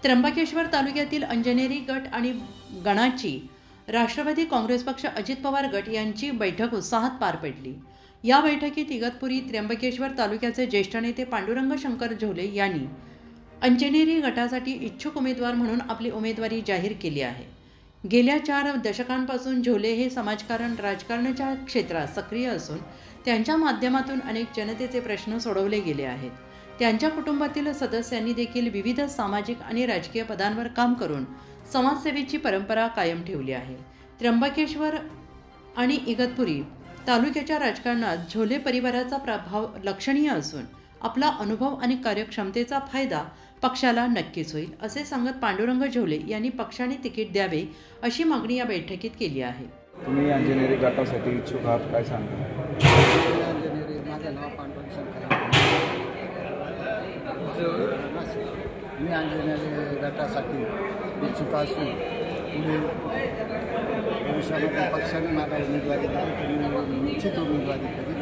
त्र्यंबकेश्वर तालुक्यातील अंजनेरी गट आणि गणाची राष्ट्रवादी काँग्रेस पक्ष अजित पवार गट यांची बैठक उत्साहात पार पडली। या बैठकीत इगतपुरी त्र्यंबकेश्वर तालुक्याचे ज्येष्ठ नेते पांडुरंग शंकर झोले यांनी अंजनेरी गटासाठी इच्छुक उमेदवार म्हणून आपली उमेदवारी जाहीर केली आहे। गेल्या 4 दशकांपासून झोले हे समाजकारण राजकारणाच्या क्षेत्रात सक्रिय असून त्यांच्या माध्यमातून अनेक जनतेचे प्रश्न सोडवले गेले आहेत। त्यांच्या कुटुंबातील सदस्यांनी देखील विविध सामाजिक आणि राजकीय पदांवर काम करून समाजसेवेची परंपरा कायम ठेवली आहे। त्र्यंबकेश्वर आणि इगतपुरी तालुक्याच्या राजकारणात झोले परिवाराचा प्रभाव लक्षणीय असून आपला अनुभव आणि कार्यक्षमतेचा फायदा पक्षाला नक्कीच होईल असे सांगत पांडुरंग झोले यांनी पक्षाने तिकीट द्यावे अशी मागणी या बैठकीत केली आहे। तुम्ही अंजनेरी गटासाठी इच्छुक आहात, काय सांगता? अंजनेरी, माझं नाव पांडुरंग शंकर। मी अंजनेरी गटासाठी इच्छुक असून पुढे भविष्यामध्ये पक्षाने मला उमेदवारी दिली, निश्चित उमेदवारी करी।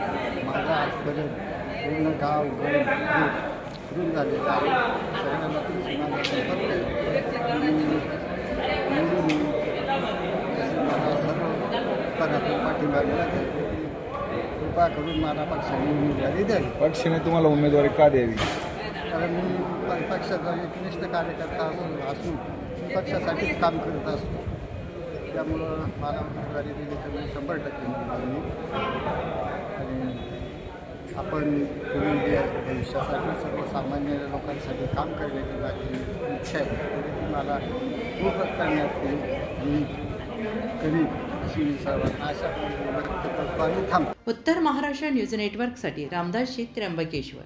माझा आजपर्यंत पूर्ण गाव फिरून झालेला आहे। सगळ्यांना माझा संपर्क मला सर्व स्तरातून पाठिंबा मिळत आहे। कृपा करून मला पक्षाने उमेदवारी द्यावी। पक्षाने तुम्हाला उमेदवारी का द्यावी? कारण मी पक्षाचा एकनिष्ठ कार्यकर्ता असून पक्षासाठीच काम करत असतो। त्यामुळं मला उमेदवारी दिली तर मी 100% निवडून येईन। आणि आपण भविष्यासाठी सर्वसामान्य लोकांसाठी काम करण्याची माझी इच्छा आहे, ती मला पूर्ण करण्यात येईल मी करीन अशी मी सर्वांना आशा व्यक्त करतो आणि थांबतो। उत्तर महाराष्ट्र न्यूज नेटवर्कसाठी रामदास शेठ, त्र्यंबकेश्वर।